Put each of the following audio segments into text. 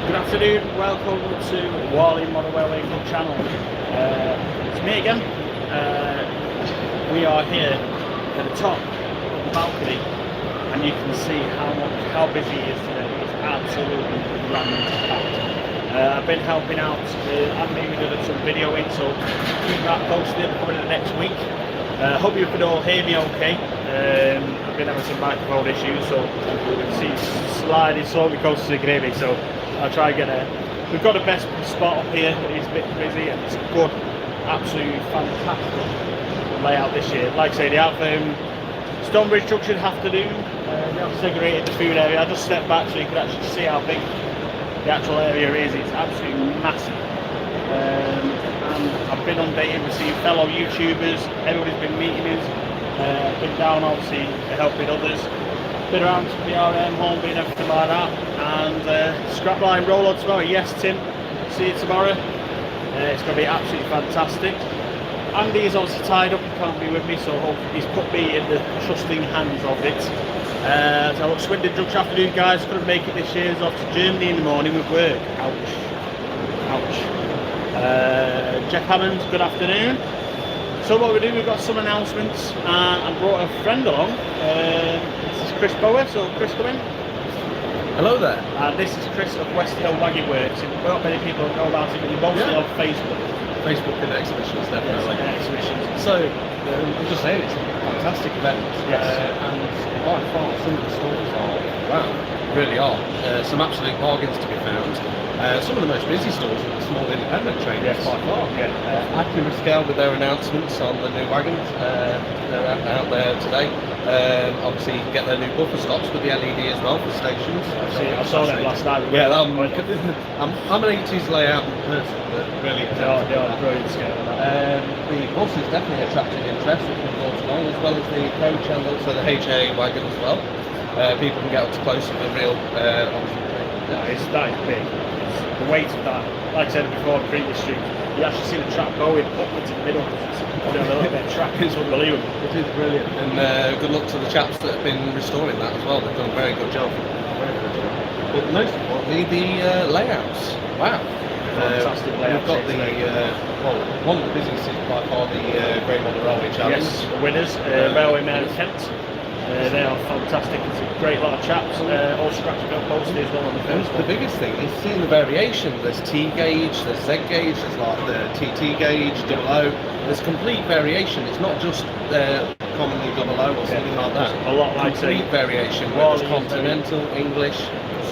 Good afternoon, welcome to Warley Model Railway Club channel. It's me again. We are here at the top of the balcony and you can see how busy it is today. It's absolutely rammed. I've been helping out and maybe doing some video in, so keep that posted coming in the next week. Hope you can all hear me okay. I've been having some microphone issues, so you can see sliding slowly close so you can hear me. So I'll try and get we've got the best spot up here. It's a bit busy and it's good, absolutely fantastic layout this year. Like I say, they have Stonebridge Junction afternoon. They have segregated the food area. I just stepped back so you can actually see how big the actual area is. It's absolutely massive. And I've been updating with some fellow YouTubers. Everybody's been meeting us. Been down obviously helping others. Been around the RM, home being everything like that. And scrapline roll on tomorrow. Yes, Tim. See you tomorrow. It's going to be absolutely fantastic. Andy is obviously tied up. He can't be with me, so he's put me in the trusting hands of it. So look, Swindon Junction afternoon, guys. Couldn't make it this year. He's off to Germany in the morning with work. Ouch. Ouch. Jeff Hammond, good afternoon. So what we're doing, we've got some announcements, and I brought a friend along. This is Chris Bower, so Chris, come in. Hello there. And this is Chris of West Hill Wagon Works. Not many people know about it, but you're mostly on Facebook. Facebook and exhibitions, definitely. Yes, exhibitions. So, I'm just saying, it's a fantastic event. Yes. And by far, some of the stores are, wow, really are. Some absolute bargains to be found. Some of the most busy stores are the small independent traders, by far. Yeah. Accurate Scale with their announcements on the new wagons. They're out there today. Obviously, you can get their new buffer stops with the LED as well for stations. I saw that last night. Yeah, I'm an 80s layout person that really They are brilliant scale. the buses definitely attracted interest that can go along, as well as the coach and also the HA wagon as well. People can get up to close with a real obviously. That is big. The weight of that, like I said before, previous street, you actually see the track going upwards in the middle. It's a little bit of track. It's unbelievable. It is brilliant. And good luck to the chaps that have been restoring that as well. They've done a very good job. But most importantly, the layouts. Wow. Fantastic layout. We've got one of the busiest is by far the Great Model Railway Challenge. Yes, the winners, Railway Mayor of Kent. They are fantastic. It's a great lot of chaps. All scratched up posted as well on the first The biggest thing is seeing the variation. There's T gauge, there's Z gauge, there's like the TT gauge, double O. There's complete variation. It's not just commonly double O or something like that. A lot like complete variation. Whether it's continental, English,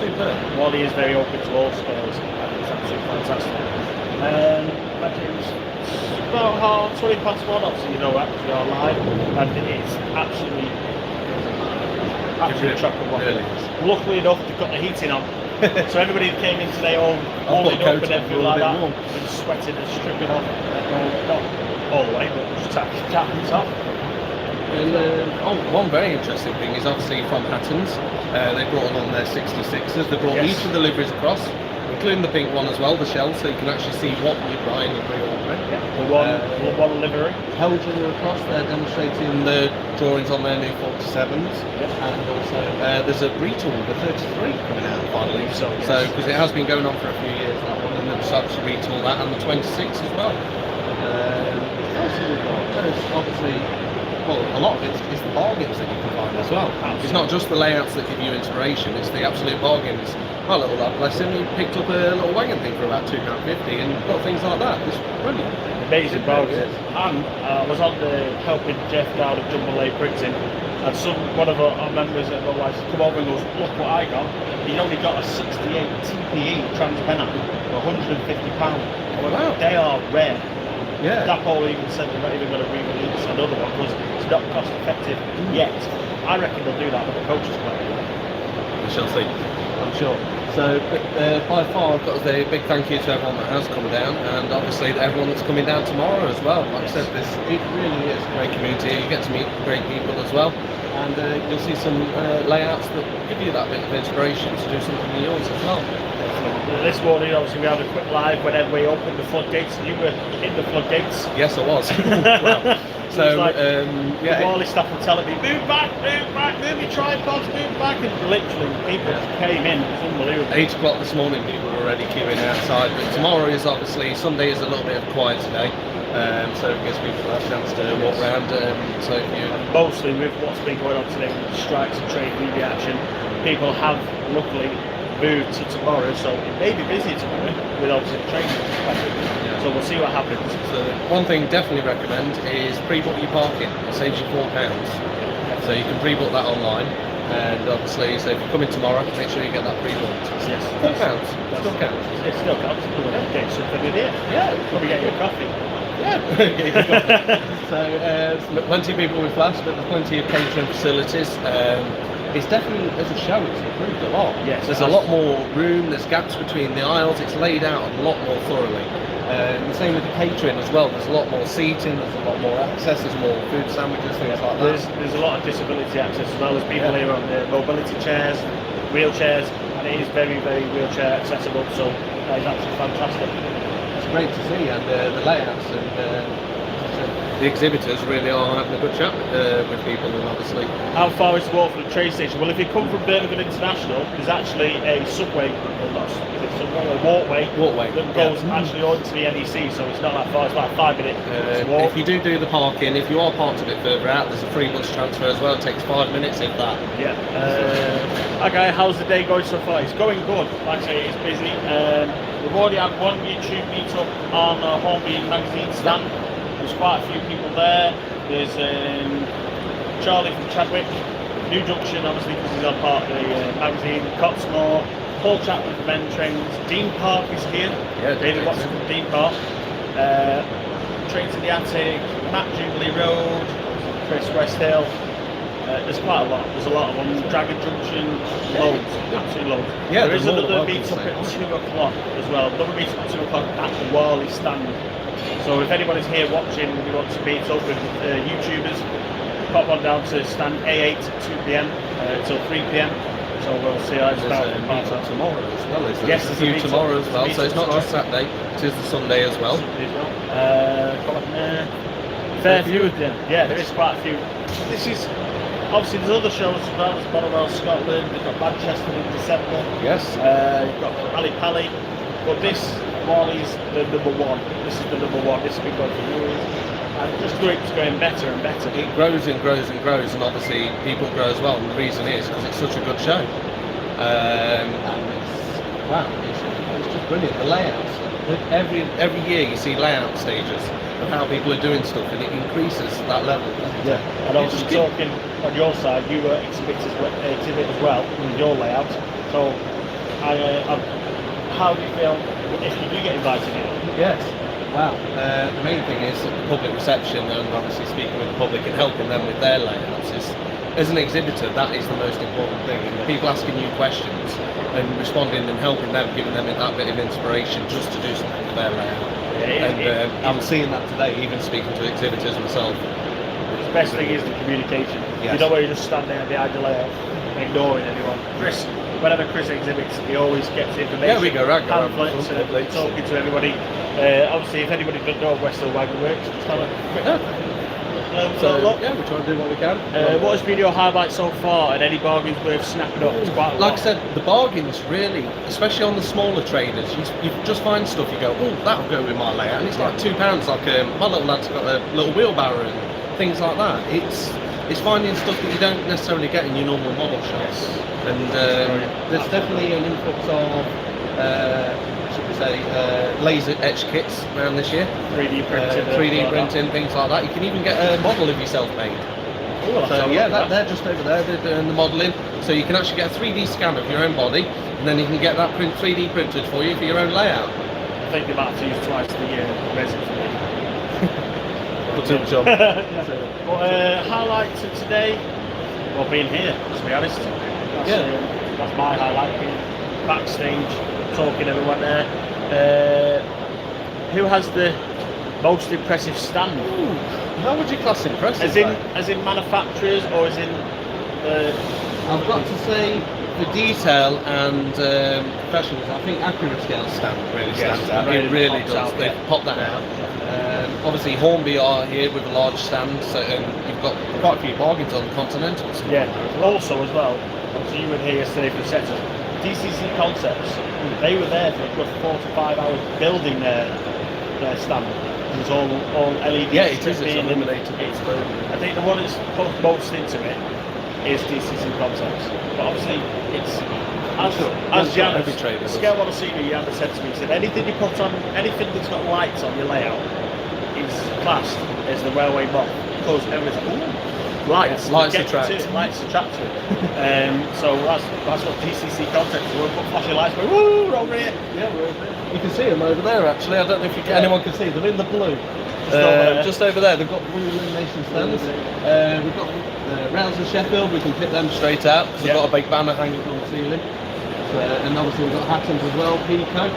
superb. Warley is very open to all scales. It's absolutely fantastic. It's about 20 past 1. Obviously, you know that because we are live, and it's absolutely chock-a-block. Really. Luckily enough, they've got the heating on, so everybody that came in today all warming up and everything like that, and sweating and stripping off. Not all the way, but just tapping off. And one very interesting thing is obviously from Hatton's, they brought along their 66s. They brought each of the liveries across, including the pink one as well, the shell, so you can actually see what you're buying and pre-ordering. The one livery. Helgen are across, they're demonstrating the drawings on their new 47s. And also there's a retool, the 33 coming out finally. So because it has been going on for a few years, that one, and they've started to retool that, and the 26 as well. There's obviously, well, a lot of it is the bargains that you can find as well. It's not just the layouts that give you inspiration, it's the absolute bargains. My little lad, bless him, he picked up a little wagon thing for about £2.50 and got things like that. It's brilliant. Amazing bargains. And I was on the helping Jeff down at Jumbo Lay Printing, and one of our members at the wife come over and goes, look what I got. He only got a 68 TPE Transpenna for £150. Wow. They are rare. Yeah. Dapol even said they're not even going to re-release another one because it's not cost effective yet. I reckon they'll do that with the coaches club. We shall see, I'm sure. So by far I've got to say a big thank you to everyone that has come down, and obviously everyone that's coming down tomorrow as well. Like I said, it really is a great community. You get to meet great people as well, and you'll see some layouts that give you that bit of inspiration to do something of yours as well. This morning, obviously, we had a quick live whenever we opened the floodgates. You were in the floodgates. Yes, I was. Wow. So, It's like, yeah, the Warley staff will tell me, move back, move your tripods, move back, and literally people came in. It's unbelievable. 8 o'clock this morning, people were already queuing outside. But tomorrow is obviously, Sunday is a little bit of a quieter day, so it gives people a chance to walk around. So if you Mostly with what's been going on today, with strikes and trade media action, people have luckily moved to tomorrow, so it may be busy tomorrow with obviously the training. So we'll see what happens. So one thing definitely recommend is pre-book your parking. It saves you £4. So you can pre-book that online. And obviously, so if you're coming tomorrow, make sure you get that pre-booked. Yes. £4. Still counts. It still counts. Get something in here. Yeah. Probably get you a coffee. Yeah. So plenty of people with Flash, but there's plenty of catering facilities. It's definitely, as a show, it's improved a lot. Yes, there's a lot more room, there's gaps between the aisles, it's laid out a lot more thoroughly. The same with the catering as well, there's a lot more seating, there's a lot more access, there's more food sandwiches, things like that. There's a lot of disability access as well. There's people here on the mobility chairs, wheelchairs, and it is very, very wheelchair accessible, so that is absolutely fantastic. It's great to see, and the layouts and the exhibitors really are having a good chat with people, and obviously. How far is the walk from the train station? Well, if you come from Birmingham International, there's actually a subway, well, not subway, a walkway that goes actually onto the NEC, so it's not that far. It's like a 5-minute walk. If you do the parking, if you are parked a bit further out, there's a free bus transfer as well. It takes 5 minutes, if that. Yeah. Okay, how's the day going so far? It's going good. Like I say, it's busy. We've already had one YouTube meetup on Hornby magazine stand. There's quite a few people there. There's Charlie from Chadwick, New Junction, obviously, because he's on part of the magazine, Cottesmore, Paul Chapman from Men Trains, Dean Park is here. Yeah, David Watson from Dean Park. Trains in the Attic, Matt Jubilee Road, Chris Westhill. There's quite a lot. There's a lot of them. Dragon Junction, loads, absolutely loads. Yeah, there is more another than meet-up welcome, at 2 o'clock as well. Another meet-up at 2 o'clock at the Warley stand. So if anybody's here watching and you want to meet up with YouTubers, pop on down to stand A8 at 2 p.m. Till 3 p.m. So we'll see how it's There's a meet-up tomorrow as well. Yes, there's a few tomorrow as well. So it's not just Saturday, it is the Sunday as well. Fair few of them. Yeah, there is quite a few. This is obviously there's other shows as well. There's Bottlewell Scotland. We've got Manchester in December. Yes. You've got Ali Pally. But this Warley's the number one. This is the number one. This has been going for years. And just keeps going better and better. It grows and grows and grows, and obviously people grow as well. And the reason is because it's such a good show. And it's just brilliant. The layouts. Every year you see layout stages of how people are doing stuff, and it increases that level. Yeah. And obviously talking on your side, you were exhibit as well in your layout. So how do you feel if you do get invited in? Yes. Wow. The main thing is the public reception, and obviously speaking with the public and helping them with their layouts is, as an exhibitor, that is the most important thing. And people asking you questions and responding and helping them, giving them that bit of inspiration just to do something with their layout. I'm seeing that today, even speaking to exhibitors myself. The best thing is the communication. Yes. You don't want to just stand there behind the layout, ignoring anyone. Whenever Chris exhibits, he always gets information. Yeah, we go around, pamphlets, talking to everybody. Obviously, if anybody doesn't know Westhill Wagon Works, just have a quick look. Yeah, we try and do what we can. What has been your highlight so far, and any bargains worth snapping up? It's quite a lot. Like I said, the bargains really, especially on the smaller traders, you just find stuff you go, oh, that'll go with my layout, and it's like £2. Like my little lad's got a little wheelbarrow and things like that. It's finding stuff that you don't necessarily get in your normal model shops. And there's definitely an influx of, should we say, laser etch kits around this year. 3D printing. 3D printing, things like that. You can even get a model of yourself made. So yeah, they're just over there, they're doing the modelling. So you can actually get a 3D scan of your own body, and then you can get that 3D printed for you for your own layout. I think they might have to use twice the resin for me. Too much on. Highlights of today, well, being here, to be honest. That's my highlight, being backstage, talking to everyone there. Who has the most impressive stand? Ooh, how would you class impressive? As in manufacturers, or as in I've got to say, for detail and professionals, I think Accurate Scale stand really stands out. It really does. They pop that out. obviously Hornby are here with a large stand, so and you've got quite a few bargains on the Continentals. Yeah. Also as well, so you were here yesterday for the setup. DCC Concepts, they were there for a good 4 to 5 hours building their stand. It was all LED. Yeah, it is. It's stripping, illuminated. I think the one that's put most into it is DCC Concepts. But obviously, it's as Jan, Scale 1 CV, Jan said to me, he said anything you put on, anything that's got lights on your layout is classed as the railway mock, because everyone's like, ooh, lights attract. Lights attract to it. So that's what DCC Concepts. We'll put flashing lights, go woo over here. Yeah, we're over here. You can see them over there. Actually, I don't know if anyone can see them in the blue. Just over there, they've got blue illumination stands. We've got Rounds and Sheffield. We can pick them straight out because we've got a big banner hanging on the ceiling. And obviously we've got Hattons as well, Pico.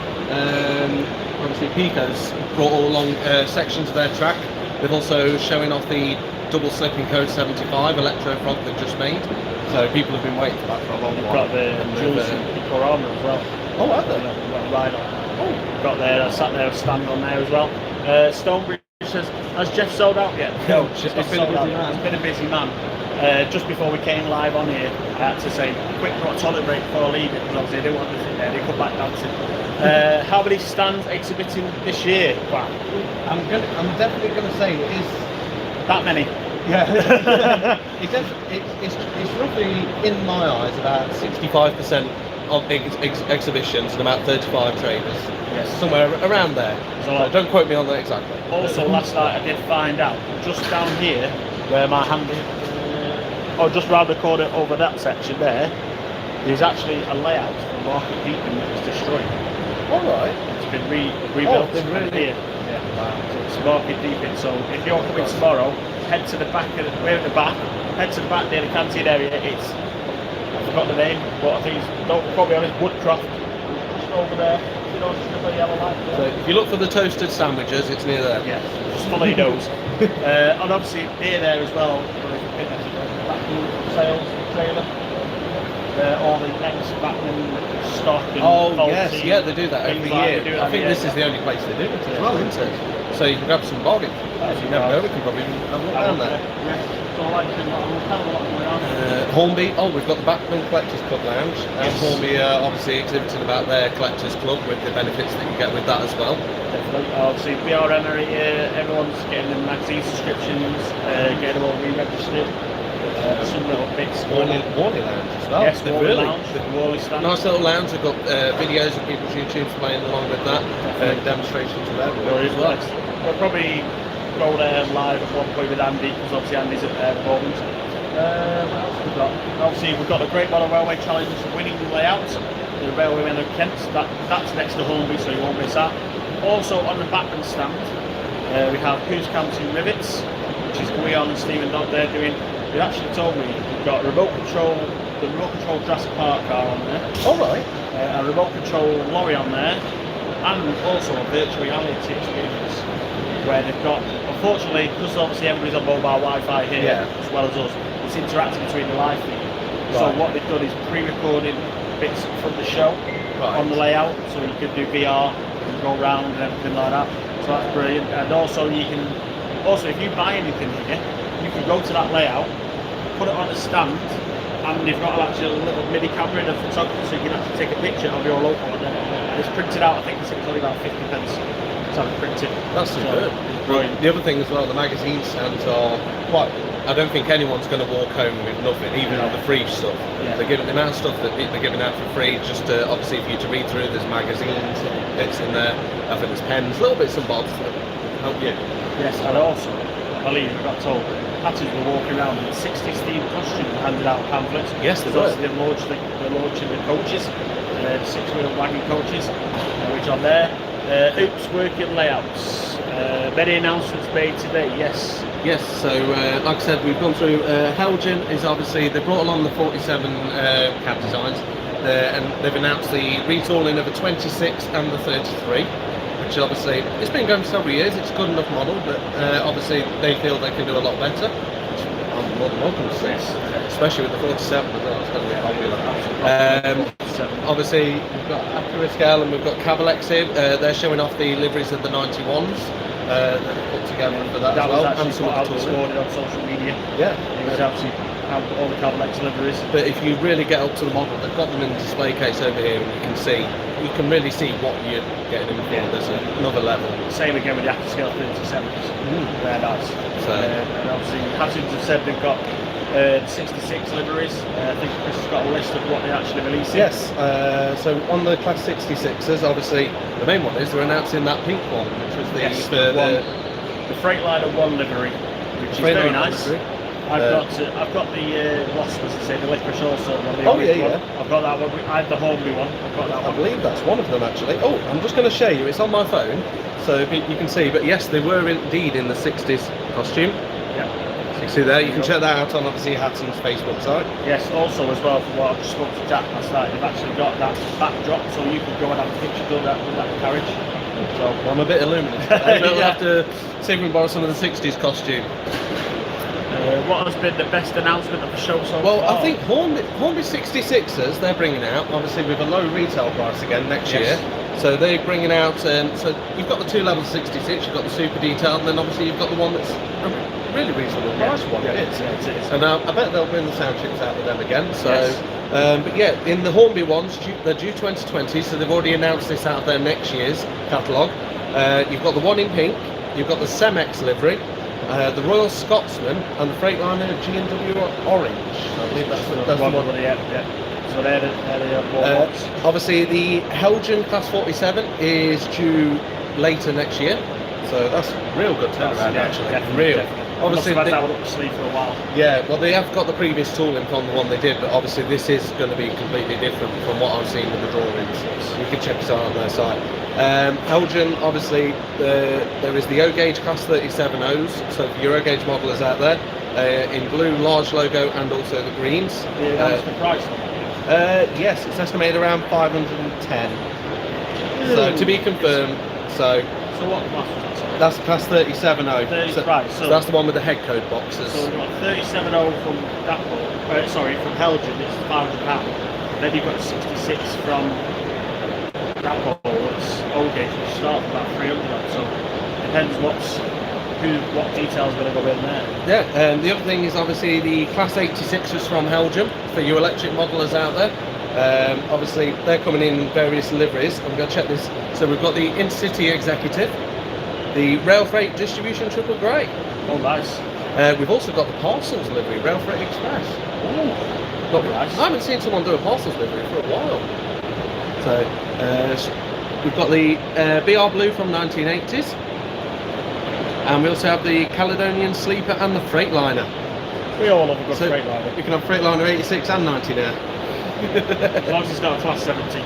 Obviously Pico's brought all along sections of their track. They've also showing off the double slipping Code 75 electro frog they've just made. So people have been waiting for that for a long while. Got the Jules and Pico armour as well. Oh, have they? Right on. Oh, got there. Sat there, stand on there as well. Stonebridge says, has Jeff sold out yet? No, it's been a busy man. It's been a busy man. Just before we came live on here, I had to say quick toilet break before leaving because obviously I didn't want to sit there. They come back dancing. How many stands exhibiting this year? Wow. I'm definitely going to say it is that many. Yeah. it's roughly, in my eyes, about 65% of exhibitions and about 35 traders. Yes. Somewhere around there. So don't quote me on that exactly. Also, last night I did find out just down here where my hand is. Just round the corner over that section there's actually a layout for Market Deeping that was destroyed. Alright. It's been rebuilt here. Yeah. Wow. So it's Market Deeping. So if you're coming tomorrow, head to the back we're at the back, head to the back near the canteen area. It's, I forgot the name, but I think it's, don't quote me on it, Woodcroft. Just over there. You know, just a yellow light there. So if you look for the toasted sandwiches, it's near there. Yeah. Just follow your nose. And obviously near there as well, sales trailer, all the next backman stock and yes, yeah, they do that every year. I think this is the only place they do it as well, isn't it? So you can grab some bargain. If you never know, we can probably have a look down there. So I like to Hornby, we've got the Backman Collectors Club Lounge, and Hornby are obviously exhibiting about their Collectors Club with the benefits that you get with that as well. Definitely. Obviously, BRM are here, everyone's getting the magazine subscriptions, getting them all re-registered. Some little bits. Warley Lounge as well. Yes, Warley Lounge, the Warley stand. Nice little lounge. We've got videos of people's YouTubes playing along with that, demonstrations of that as well. We'll probably go there live at one point with Andy, because obviously Andy's at there at the moment. What else have we got? Obviously we've got the Great Model Railway Challenge winning layout, the Railwaymen of Kent. That's next to Hornby, so you won't miss that. Also on the Backman stand, we have Who's Counting Rivets, which is Guion and Stephen Dodd. They're doing. They actually told me we've got the remote control Jurassic Park car on there. Alright. A remote control lorry on there, and also a virtual reality experience where they've got, unfortunately, because obviously everybody's on mobile Wi-Fi here as well as us, it's interacting between the live feed. Right. So what they've done is pre-recorded bits from the show on the layout, so you can do VR and go around and everything like that. So that's brilliant. And also you can, if you buy anything here, you can go to that layout, put it on a stand, and they've got actually a little mini camera in a photographer, so you can actually take a picture of your local on there. And it's printed out, I think it's only about 50 pence to have it printed. That's superb. Brilliant. The other thing as well, the magazine stands are quite, I don't think anyone's going to walk home with nothing, even the free stuff. Yeah. They're giving the amount of stuff that they're giving out for free, just to, obviously for you to read through. There's magazines, bits in there, I think there's pens, little bits and bobs that help you. Yes, and also, I believe I got told, Hattons were walking around in 60s themed costumes and handing out pamphlets. Yes, they were. They're launching the coaches, the 6-wheel wagon coaches, which are there. Oops, working layouts. Many announcements made today, yes. Yes, so like I said, we've gone through, Helgen is obviously, they brought along the 47 cab designs, and they've announced the retooling of the 26 and the 33. Which obviously, it's been going for several years, it's a good enough model, but obviously they feel they can do a lot better, which I'm more than welcome to see, especially with the 47 as well, it's going to be popular. Obviously, we've got Accurate Scale and we've got Cavalex here, they're showing off the liveries of the 91s, that they put together for that, That as was well, actually and some put of out the this tooling. morning on social media. Yeah. It was actually out all the Cavalex liveries. But if you really get up to the model, they've got them in the display case over here, and you can really see what you're getting in for. Yeah. There's another level. Same again with the Afterscale 37s. They're nice. So- And obviously, Hattons have said they've got 66 liveries. I think Chris has got a list of what they're actually releasing. Yes, so on the Class 66s, obviously, the main one is they're announcing that pink one, which was the, Yes, for the Freightliner 1 livery, which is very Freightliner nice. livery. I've got the Wasp, as I say, the licorice also one. The Oh, orange yeah, one. yeah. I've got that one. I have the Hornby one. I've got that I one. believe that's one of them actually. Oh, I'm just going to show you. It's on my phone, so you can see. But yes, they were indeed in the 60s costume. Yeah. So you see there. You can check that out on obviously Hatton's Facebook site. Yes, also as well, from what I just spoke to Jack last night, they've actually got that backdrop, so you could go and have a picture with that carriage. So I'm a bit illuminated. We'll Yeah. have to see if we can borrow some of the 60s costume. what has been the best announcement of the show so Well, far? I think Hornby 66ers they're bringing out obviously with a low retail price again next Yes. year. So they're bringing out. So you've got the two levels of 66. You've got the super detailed, and then obviously you've got the one that's a really reasonable price one. Yeah, It is. it is. And I bet they'll bring the sound chips out with them again. So, Yes. but yeah, in the Hornby ones, they're due 2020, so they've already announced this out of their next year's catalogue. You've got the one in pink, you've got the Cemex livery, the Royal Scotsman, and the Freightliner G&W Orange. I believe that's the one. one. Yeah. So they're the warlocks. Obviously, the Helgen Class 47 is due later next year, so that's real good turnaround actually. Definitely. Real. Obviously, Must have had that one up the sleeve for a while. yeah, well, they have got the previous tooling from the one they did, but obviously this is going to be completely different from what I've seen in the drawings. You can check it out on their site. Elgin, obviously, there is the O-Gauge Class 37Os, so for your O-Gauge modelers out there, in blue, large logo, and also the greens. That's the price on that. Yes, it's estimated around 510. So to be confirmed, so So what class was that? Sorry? that's Class 37O. 30, So, right, so that's the one with the head code boxes. So we've got 37.0 from from Helgen, it's £500. Then you've got 66 from Dapple, it's O-Gauge, which starts about 300. So depends what details are going to go in there. Yeah, the other thing is obviously the Class 86s from Helgen for you electric modelers out there. Obviously, they're coming in various liveries. I'm going to check this. So we've got the Intercity Executive, the Rail Freight Distribution Triple Grey. Oh, nice. We've also got the Parcels livery, Rail Freight Express. Ooh, Not, nice. I haven't seen someone do a Parcels livery for a while. So we've got the BR Blue from 1980s. And we also have the Caledonian Sleeper and the Freightliner. We all love a good So Freightliner. you can have Freightliner 86 and 90 now. As long as it's not a class 70.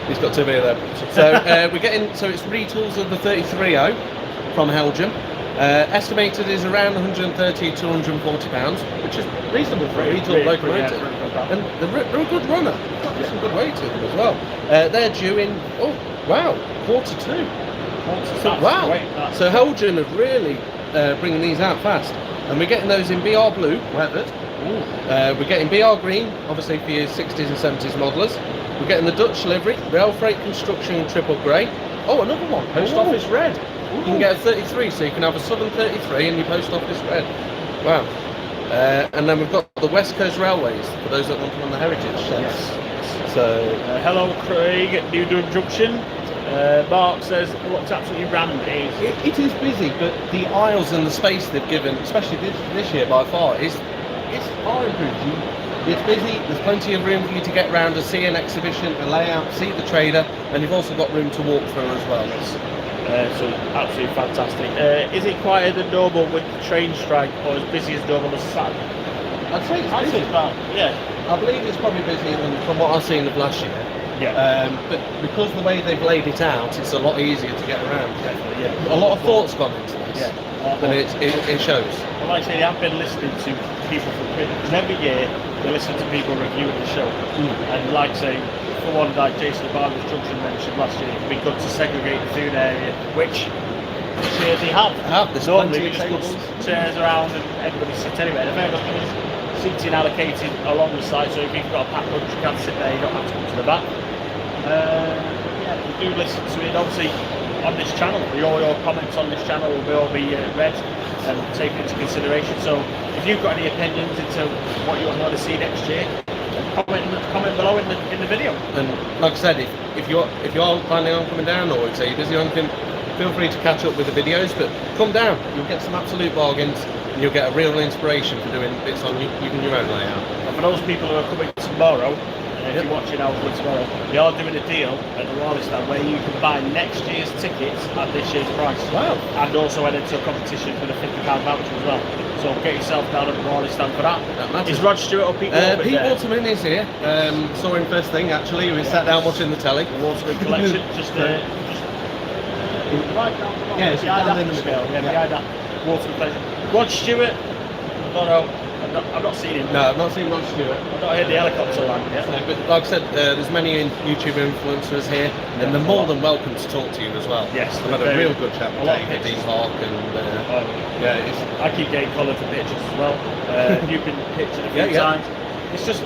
He's got two of them. So we're getting, so it's retools of the 33O from Helgen. Estimated is around 130 to 140 pounds, which is reasonable for a retool locomotive. And they're a good runner. Got some good weight to them as well. They're due in, oh wow, Q2. So, wow. So Helgen have really bringing these out fast. And we're getting those in BR Blue, weathered. We're getting BR Green, obviously for your 60s and 70s modelers. We're getting the Dutch livery, Rail Freight Construction Triple Grey. Oh, another one, Post Office Red. You can get a 33, so you can have a Southern 33 and your Post Office Red. Wow. And then we've got the West Coast Railways, for those that want them on the heritage sheds. Yes. So, Hello, Craig at New Dun Junction. Mark says it looks absolutely rammed. it is busy, but the aisles and the space they've given, especially this year by far, it's far improved. It's busy, there's plenty of room for you to get around and see an exhibition, a layout, see the trader, and you've also got room to walk through as well. So absolutely fantastic. Is it quieter than normal with the train strike, or as busy as normal as Saturday? I'd say it's I'd busy. say about, yeah. I believe it's probably busier than from what I've seen of last year. Yeah. But because the way they've laid it out, it's a lot easier to get around. Definitely, yeah. A lot of thought's gone into this. Yeah. And it shows. Well, like I say, they have been listening to people from because every year they listen to people reviewing the show. And like I say, for one, like Jason Barber's Junction mentioned last year, it'd be good to segregate the food area, which this year they have. There's Normally plenty we of just tables. put chairs around and everybody sits anywhere. The fair enough, there's seating allocated along the side, so if you've got a packed lunch, you can sit there, you don't have to come to the back. Yeah, we do listen to it. Obviously, on this channel. All your comments on this channel will all be read and taken into consideration. So if you've got any opinions into what you want to see next year, comment below in the video. And like I said, if you are planning on coming down, or if you're busy or anything, feel free to catch up with the videos, but come down, you'll get some absolute bargains and you'll get a real inspiration for doing bits on even your own layout. And for those people who are coming tomorrow, if you're watching out for tomorrow, they are doing a deal at the Warley stand where you can buy next year's tickets at this year's price. Wow. And also enter into a competition for the £50 voucher as well. So get yourself down at the Warley stand for that. Is Rod Stewart or Pete Waterman Pete there? Waterman is here. Saw him first thing actually. We sat down watching the telly. The Waterman collection, just right down the bottom. Yeah, it's behind down that in the scale. middle. Yeah, behind that Waterman collection. Rod Stewart, I don't know. I've not seen him. No, I've not seen Rod Stewart. I've not heard the helicopter land yet. So, but like I said, there's many YouTube influencers here, and they're more than welcome to talk to you as well. Yes, I've had a real good chat with David Dean Park, and yeah, I keep getting collared for pictures as well. You can picture a few times. It's just,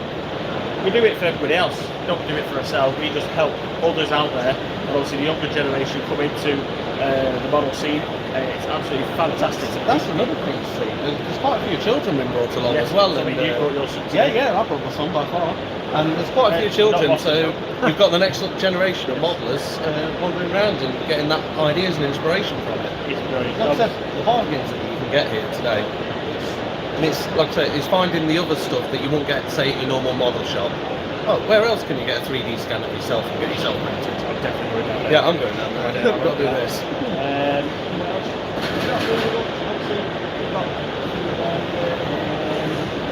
we do it for everybody else. We don't do it for ourselves. We just help others out there, and obviously the younger generation come into the model scene. It's absolutely fantastic. That's another thing to see. There's quite a few children been brought along as well. I mean, you brought your son. Yeah, I brought my son by far. And there's quite a few children, so we've got the next generation of modelers wandering around and getting that ideas and inspiration from it. It's brilliant. Like I said, the bargains that you can get here today, and it's like I say, it's finding the other stuff that you won't get, say, at your normal model shop. Oh, where else can you get a 3D scan of yourself and get yourself printed? I'm definitely going down there. Yeah, I'm going down there. I've got to do this.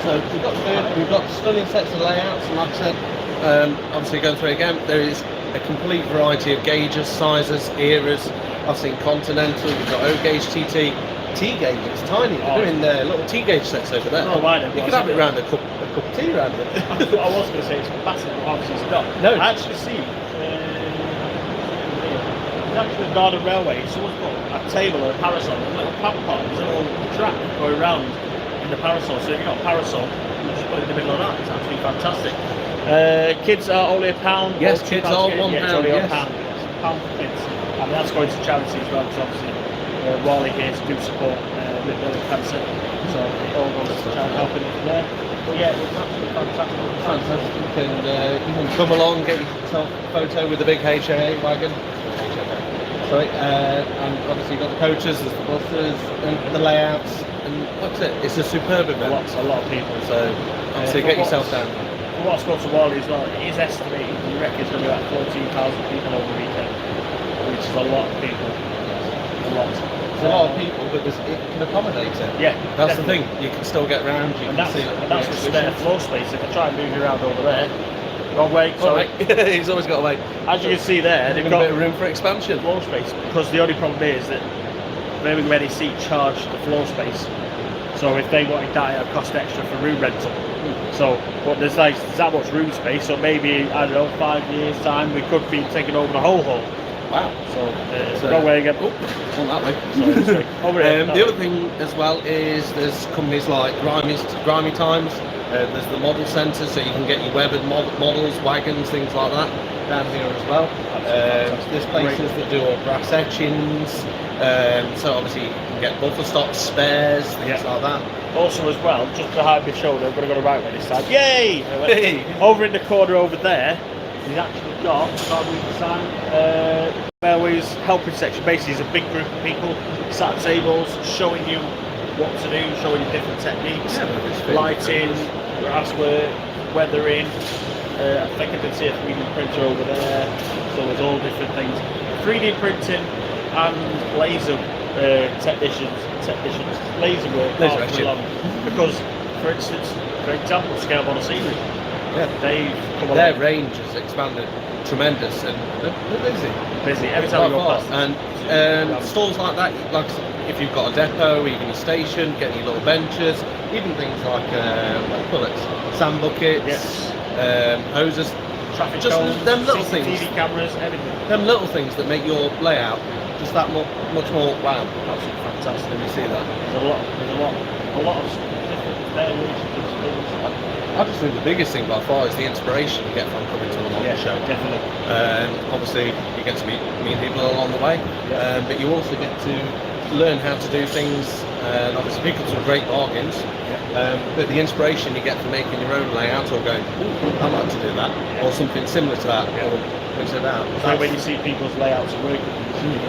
So we've got stunning sets of layouts, and like I said, obviously going through again, there is a complete variety of gauges, sizes, eras. I've seen Continental, we've got O-gauge TT, T-gauge, it's tiny. They're doing little T-gauge sets over there. Oh, right, you could have it around a cup of tea around it. That's what I was going to say, it's massive, but obviously it's not. No. I actually see, it's actually a Garden Railway, someone's got a table or a parasol, a little pump pot, there's a little track going around in the parasol, so if you've got a parasol, you just put it in the middle of that, it's absolutely fantastic. Kids are only £1. Yes, kids are £1, it's only £1. It's £1 for kids. And that's going to charity as well, because obviously Warley here to do support with early cancer. So it all goes to charity helping there. But yeah, it's absolutely fantastic. Fantastic, and you can come along, get yourself a photo with the big HAA wagon. Sorry, and obviously you've got the coaches, there's the buses, and the layouts, and like I said, it's a superb event. A lot of people. So obviously get yourself down. For what's going to Warley as well, it is estimated, you reckon it's going to be about 14,000 people over the weekend, which is a lot of people. A lot. There's a lot of people, but it can accommodate it. Yeah, that's definitely. the thing. You can still get around. You and can that's, see and that's the spare floor space. If I try and move you around over there, wrong way. Sorry. He's always got a way. As you can see there, they've got a bit of room for expansion. Floor space, because the only problem is that very many seats charge the floor space. So if they wanted that, it would cost extra for room rental. So, but there's that much room space. So maybe I don't know, 5 years time, we could be taking over the whole hall. Wow. So wrong way again. Oh, on that way. Sorry. Over here, the other thing as well is there's companies like Grimy Times. There's the model centre, so you can get your webbed models, wagons, things like that down here as well. There's places that do all brass etchings. So obviously you can get buffer stocks, spares, things like that. Also as well, just behind my shoulder, I'm going to go the right way this time. Yay! Over in the corner over there, he's actually got Railways helping section. Basically, it's a big group of people sat at tables showing you what to do, showing you different techniques, lighting, brass work, weathering. I think I can see a 3D printer over there, so there's all different things. 3D printing and laser technicians, laser work, because for instance, for example, scale model scenery. Yeah, their range has expanded tremendous, and they're busy every time we go past. And stalls like that, like if you've got a depot, even a station, getting your little benches, even things like sand buckets, hoses, traffic just cones, them little CCTV things, cameras, everything. Them little things that make your layout just that much more wow. Absolutely fantastic. When you see that, there's a lot of different variations of things. I just think the biggest thing by far is the inspiration you get from coming to a model show. Definitely. Obviously, you get to meet people along the way, but you also get to learn how to do things. And obviously, pick up some great bargains. But the inspiration you get from making your own layout, or going, "Ooh, I'd like to do that," or something similar to that, or things like that. So when you see people's layouts of work, you think,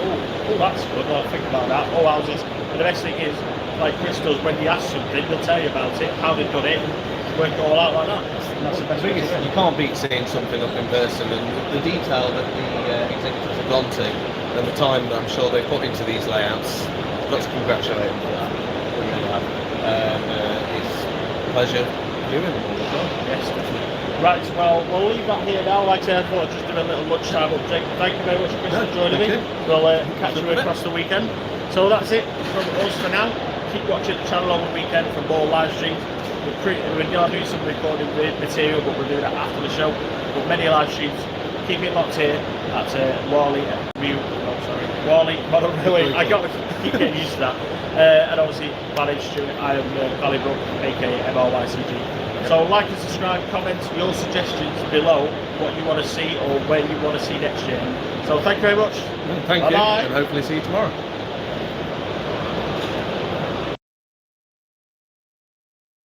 oh, that's good. I'll think about that. Oh, how's this? And the best thing is, like Chris does, when you ask something, they'll tell you about it, how they've done it, and work it all out like that. And that's the best thing. You can't beat seeing something up in person, and the detail that the executives have gone to, and the time that I'm sure they put into these layouts. I've got to congratulate them for that. We really have. It's a pleasure doing them all as well. Yes, definitely. Right, well, we'll leave that here now. Like I said, I thought I'd just do a little lunchtime update. Thank you very much, Chris, for joining me. We'll catch you across the weekend. So that's it from us for now. Keep watching the channel over the weekend for more live streams. We're going to do some recorded material, but we're doing it after the show. But many live streams. Keep it locked here at Warley. Warley Model Railway. I got to keep getting used to that. And obviously, my name's Stuart. I am Valley-Brook, aka MRYCG. So like and subscribe, comment your suggestions below, what you want to see or where you want to see next year. So thank you very much. Thank Bye-bye. you, and hopefully see you tomorrow.